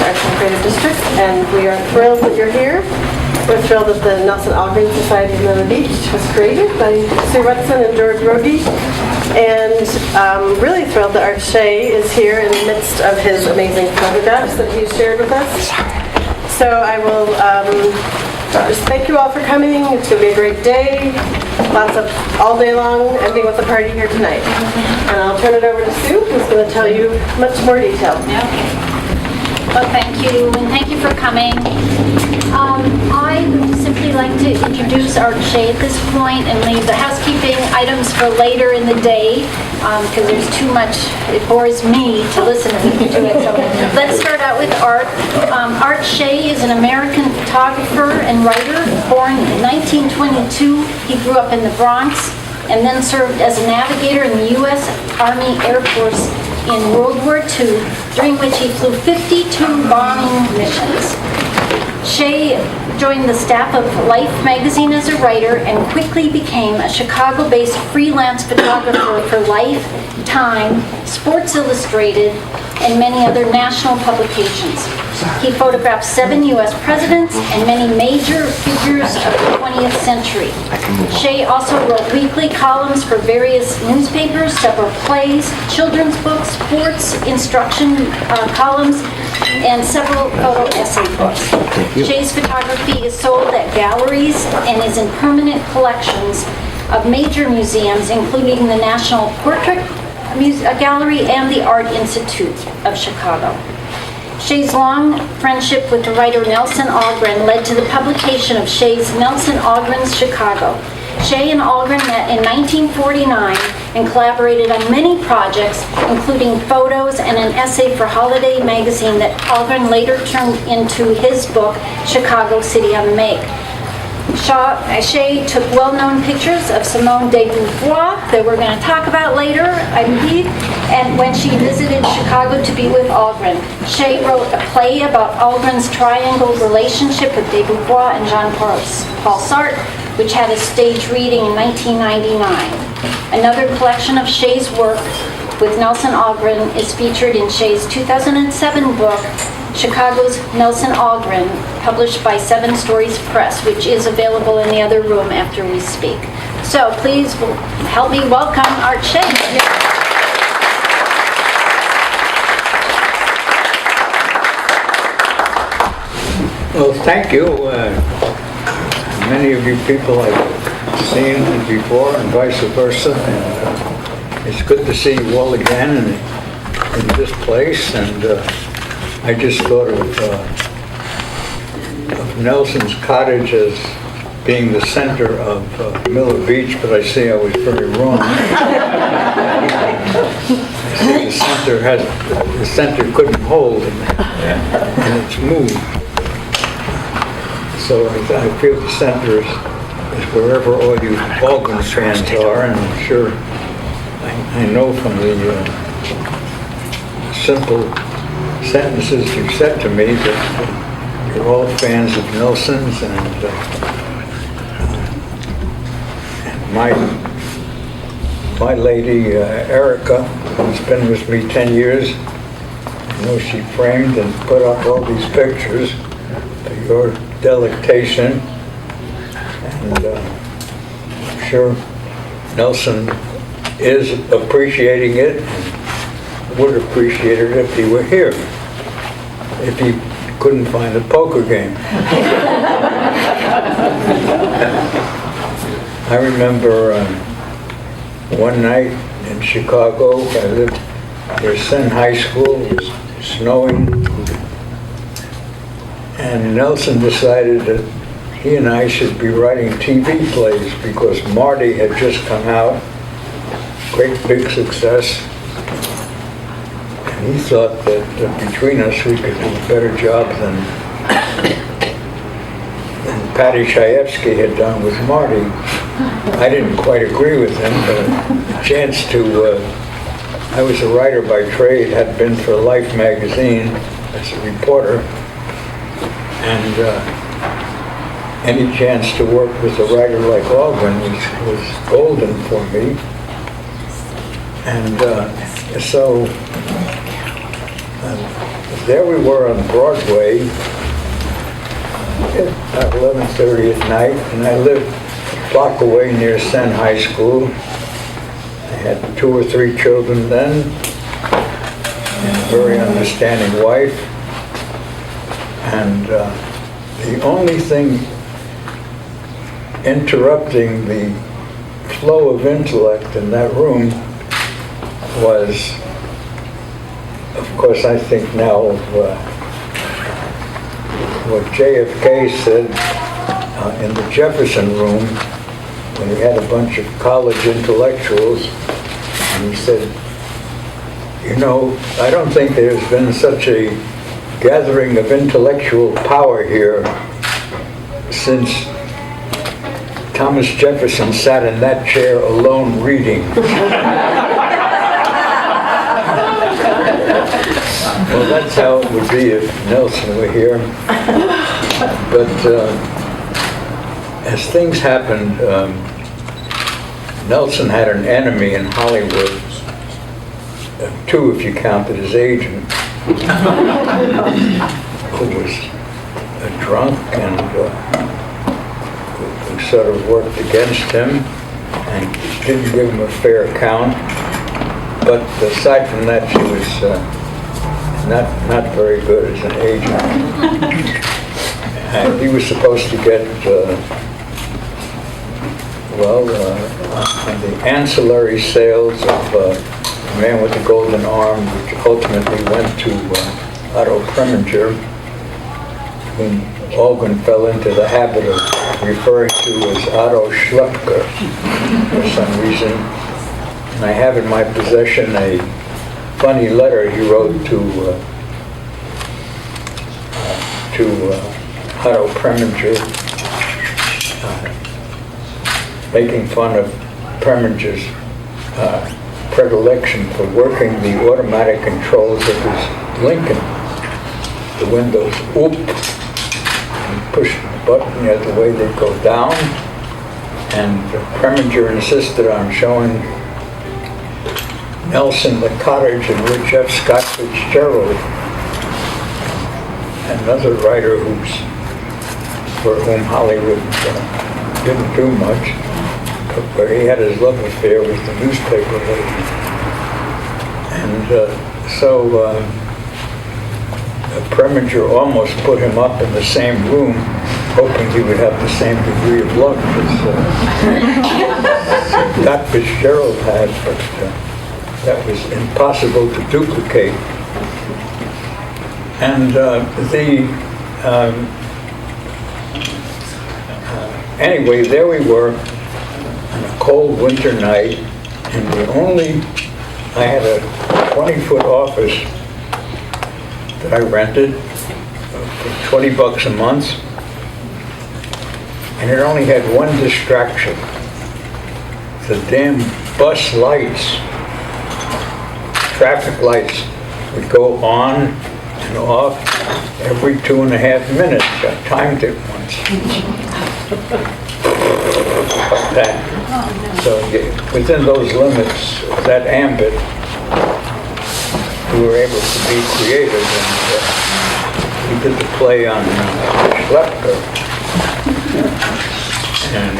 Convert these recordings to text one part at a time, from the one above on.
Arts and Creative District, and we are thrilled that you're here. We're thrilled that the Nelson Algren Society of Myrtle Beach was created by Sue Rutson and George Rogie, and really thrilled that Art Shay is here in the midst of his amazing photographs that he's shared with us. So I will just thank you all for coming. It's going to be a great day. Lots of all day long, ending with a party here tonight. And I'll turn it over to Sue, who's going to tell you much more detail. Okay. Well, thank you, and thank you for coming. I would simply like to introduce Art Shay at this point and leave the housekeeping items for later in the day, because there's too much, it bores me to listen to it. So let's start out with Art. Art Shay is an American photographer and writer, born in 1922. He grew up in the Bronx and then served as a navigator in the U.S. Army Air Force in World War II, during which he flew 52 bombing missions. Shay joined the staff of Life magazine as a writer and quickly became a Chicago-based freelance photographer for Life, Time, Sports Illustrated, and many other national publications. He photographed 7 U.S. presidents and many major figures of the 20th century. Shay also wrote weekly columns for various newspapers, several plays, children's books, sports instruction columns, and several photo essay books. Shay's photography is sold at galleries and is in permanent collections of major museums, including the National Portrait Gallery and the Art Institute of Chicago. Shay's long friendship with the writer Nelson Algren led to the publication of Shay's Nelson Algren's Chicago. Shay and Algren met in 1949 and collaborated on many projects, including photos and an essay for Holiday magazine that Algren later turned into his book, Chicago City on the Make. Shay took well-known pictures of Simone de Beauvoir that we're going to talk about later, I believe, and when she visited Chicago to be with Algren. Shay wrote a play about Algren's triangle relationship with de Beauvoir and Jean-Paul Sartre, which had a stage reading in 1999. Another collection of Shay's work with Nelson Algren is featured in Shay's 2007 book, Chicago's Nelson Algren, published by 7 Stories Press, which is available in the other room after we speak. So please help me welcome Art Shay. Well, thank you. Many of you people I've seen before and vice versa. And it's good to see you all again in this place. And I just thought of Nelson's cottage as being the center of Miller Beach, but I see I was very wrong. I see the center couldn't hold, and it's moved. So I feel the center is wherever all you Algren fans are, and I'm sure I know from the simple sentences you said to me that you're all fans of Nelson's, and my lady Erica, who's been with me 10 years, I know she framed and put up all these pictures for your delectation, and I'm sure Nelson is appreciating it and would appreciate it if he were here, if he couldn't find a poker game. I remember one night in Chicago, I lived near Senn High School, it was snowing, and Nelson decided that he and I should be writing TV plays because Marty had just come out, great big success, and he thought that between us we could do a better job than Patty Chayefsky had done with Marty. I didn't quite agree with him, but a chance to, I was a writer by trade, had been for Life magazine as a reporter, and any chance to work with a writer like Algren was golden for me. And so there we were on Broadway at about 11:30 at night, and I lived a block away near Senn High School. I had 2 or 3 children then, and a very understanding wife. And the only thing interrupting the flow of intellect in that room was, of course, I think now of what JFK said in the Jefferson room when he had a bunch of college intellectuals, and he said, you know, I don't think there's been such a gathering of intellectual power here since Thomas Jefferson sat in that chair alone reading. Well, that's how it would be if Nelson were here. But as things happened, Nelson had an enemy in Hollywood, 2 if you counted his agent, who was a drunk and who sort of worked against him and didn't give him a fair account. But aside from that, she was not very good as an agent. And he was supposed to get, on the ancillary sales of The Man with the Golden Arm, which ultimately went to Otto Preminger, whom Algren fell into the habit of referring to as Otto Schlepker for some reason. And I have in my possession a funny letter he wrote to Otto Preminger, making fun of Preminger's predilection for working the automatic controls of his Lincoln. The windows oop, and push the button, you had the way they go down, and Preminger insisted on showing Nelson the cottage in which F. Scott Fitzgerald, another writer for whom Hollywood didn't do much, but where he had his love affair with the newspaper lady. And so Preminger almost put him up in the same room, hoping he would have the same degree of luck as Scott Fitzgerald had, but that was impossible to duplicate. And anyway, there we were on a cold winter night, and I had a 20-foot office that I rented for $20 a month, and it only had one distraction. The damn bus lights, traffic lights, would go on and off every 2.5 minutes. I timed it once. Like that. So within those limits, that ambit, we were able to be creative, and we did the play on Schlepker. And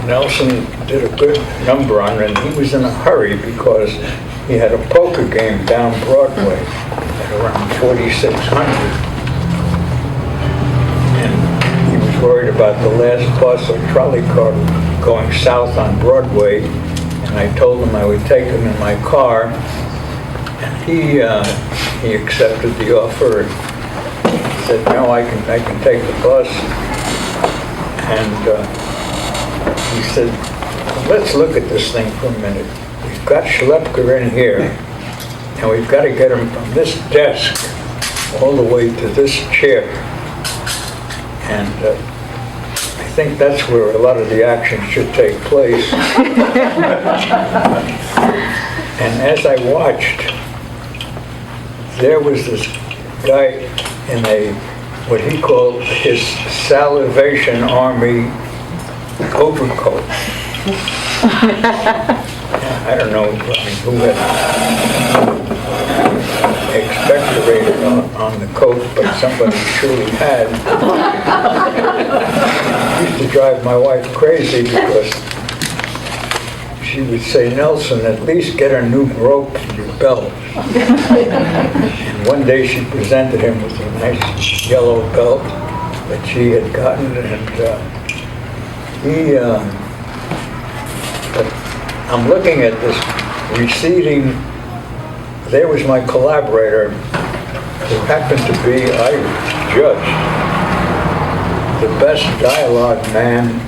Nelson did a good number on it, and he was in a hurry because he had a poker game down Broadway at around 4,600. And he was worried about the last bus or trolley car going south on Broadway, and I told him I would take him in my car, and he accepted the offer and said, no, I can take the bus. And he said, let's look at this thing for a minute. We've got Schlepker in here, and we've got to get him from this desk all the way to this chair. And I think that's where a lot of the action should take place. And as I watched, there was this guy in what he called his Salivation Army overcoat. I don't know who had expectorated on the coat, but somebody surely had. It used to drive my wife crazy because she would say, Nelson, at least get a new rope for your belt. And one day she presented him with a nice yellow belt that she had gotten, and I'm looking at this receding. There was my collaborator, who happened to be, I judged, the best dialogue man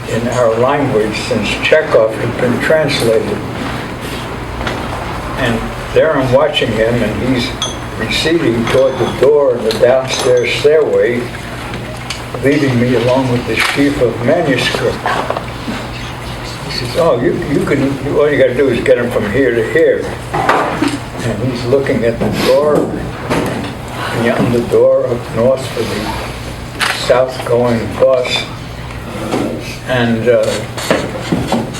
in our language since Chekhov had been translated. And there I'm watching him, and he's receding toward the door in the downstairs stairway, leading me along with the sheaf of manuscript. He says, oh, all you got to do is get him from here to here. And he's looking at the door, beyond the door up north for the south-going bus. And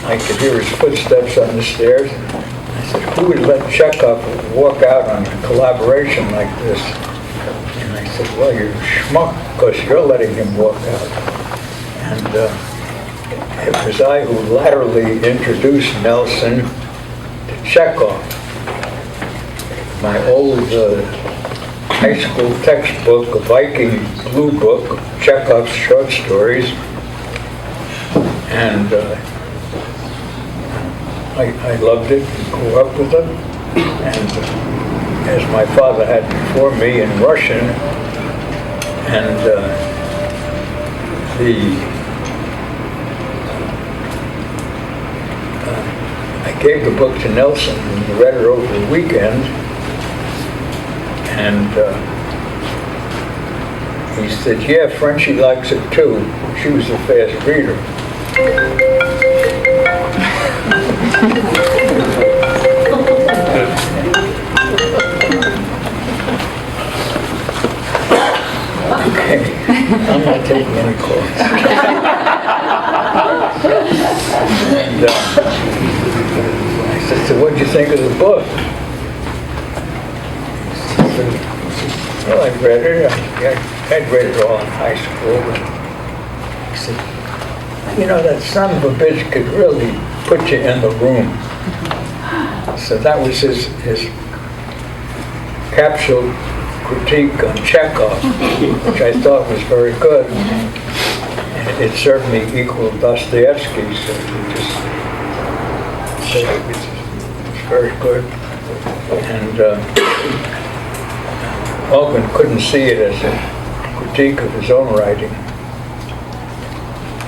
I could hear his footsteps on the stairs. I said, who would let Chekhov walk out on a collaboration like this? And I said, well, you're a schmuck, because you're letting him walk out. And it was I who laterally introduced Nelson to Chekhov. My old high school textbook, a Viking blue book, Chekhov's short stories. And I loved it, grew up with it. And as my father had before me in Russian, and I gave the book to Nelson, and he read it over the weekend, and he said, yeah, Frenchie likes it too. She was a fast reader. Okay, I'm not taking any calls. And, I said, so what'd you think of the book? He said, well, I read it. I'd read it all in high school. But he said, you know, that son of a bitch could really put you in the room. So that was his capsule critique on Chekhov, which I thought was very good. And it certainly equaled Dostoevsky, so we just said it was very good. And Algren couldn't see it as a critique of his own writing.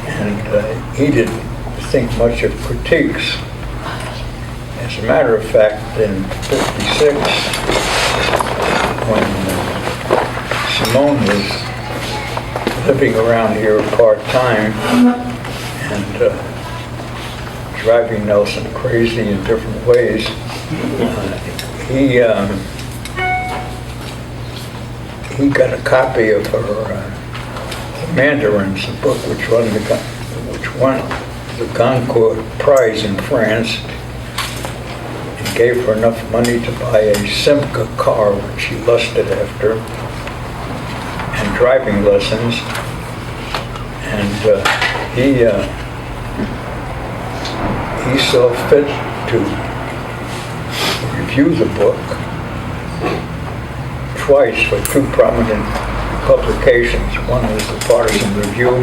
And he didn't think much of critiques. As a matter of fact, in '56, when Simone was living around here part-time and driving Nelson crazy in different ways, he got a copy of her Mandarins, a book which won the Goncourt Prize in France, and gave her enough money to buy a Simca car, which she lusted after, and driving lessons. And he saw fit to review the book twice for two prominent publications. One was the Partisan Review,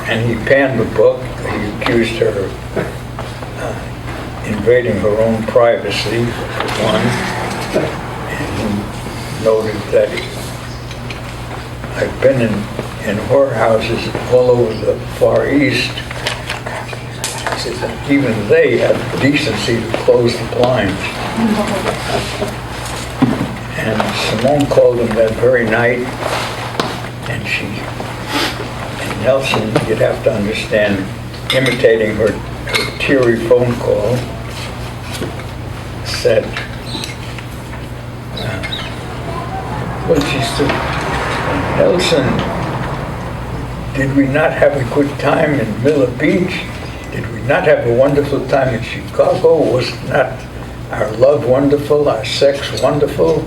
and he panned the book. He accused her of invading her own privacy, for one, and he noted that I've been in whorehouses all over the Far East. He says that even they have the decency to close the blinds. And Simone called him that very night, and Nelson, you'd have to understand, imitating her teary phone call, said, well, she said, Nelson, did we not have a good time in Miller Beach? Did we not have a wonderful time in Chicago? Was it not our love wonderful, our sex wonderful?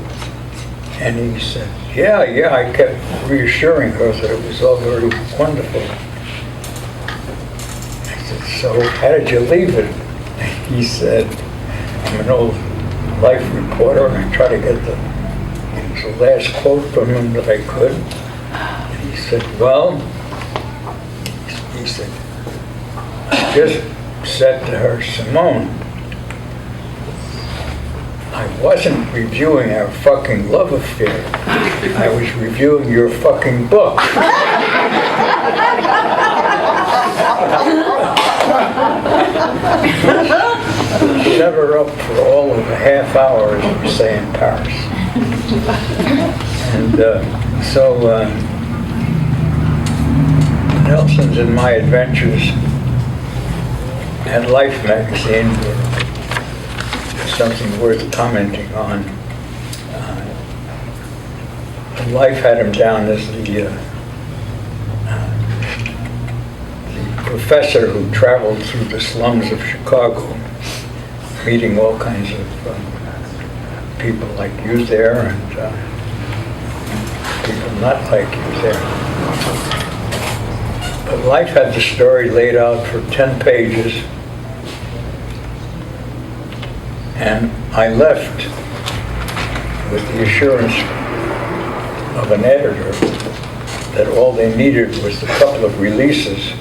And he said, yeah, I kept reassuring her that it was all very wonderful. I said, so how did you leave it? He said, I'm an old life reporter, and I try to get the last quote from him that I could. And he said, well, he said, I just said to her, Simone, I wasn't reviewing our fucking love affair. I was reviewing your fucking book. Shut her up for all of a half hour, as we say in Paris. And so Nelson's and My Adventures and Life magazine were something worth commenting on. Life had him down as the professor who traveled through the slums of Chicago, meeting all kinds of people like you there and people not like you there. But Life had the story laid out for 10 pages, and I left with the assurance of an editor that all they needed was a couple of releases,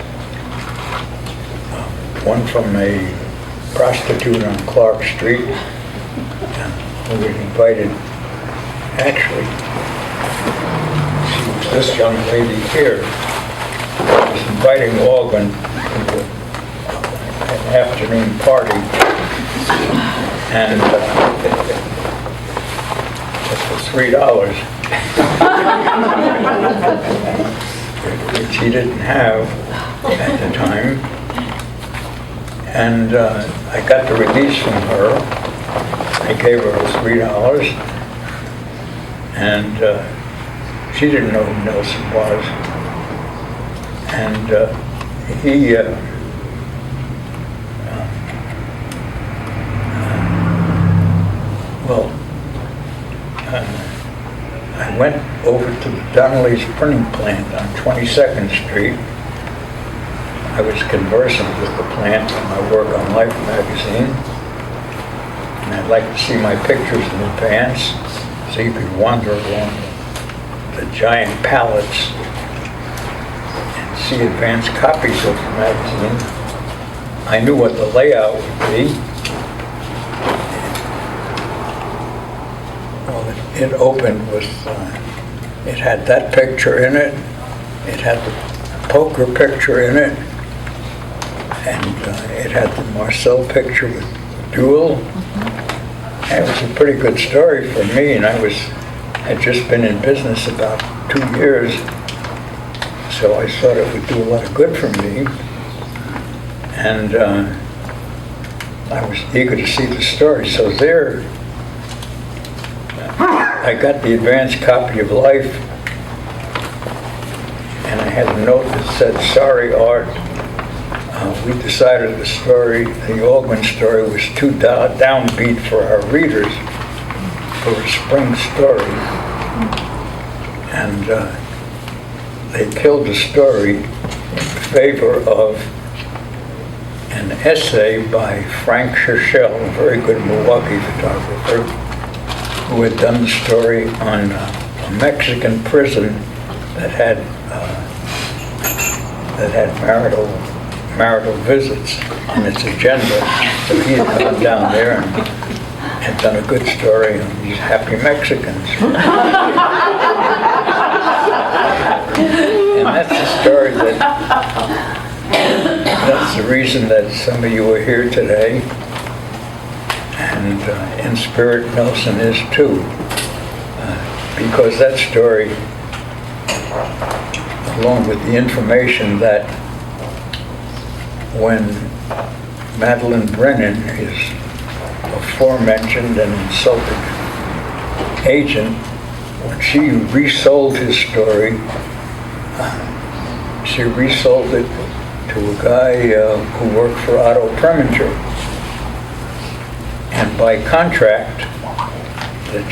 one from a prostitute on Clark Street who was invited, actually, she was this young lady here, was inviting Algren to an afternoon party, and just for $3, which he didn't have at the time. And I got the release from her. I gave her $3, and she didn't know who Nelson was. And he I went over to the Donnelly's printing plant on 22nd Street. I was conversant with the plant on my work on Life magazine, and I'd like to see my pictures in advance so you could wander along the giant pallets and see advance copies of the magazine. I knew what the layout would be. Well, it opened with, it had that picture in it, it had the poker picture in it, and it had the Marcel picture with Duel. And it was a pretty good story for me, and I had just been in business about 2 years, so I thought it would do a lot of good for me. And I was eager to see the story. So there, I got the advanced copy of Life, and I had a note that said, sorry, Art, we decided the Algren story was too downbeat for our readers for a spring story. And they killed the story in favor of an essay by Frank Churchill, a very good Milwaukee photographer, who had done the story on a Mexican prison that had marital visits on its agenda. So he had gone down there and had done a good story on these happy Mexicans. And that's the story that's the reason that some of you are here today. And in spirit, Nelson is too. Because that story, along with the information that when Madeline Brennan, his aforementioned and insulted agent, when she resold his story, she resold it to a guy who worked for Otto Preminger. And by contract, the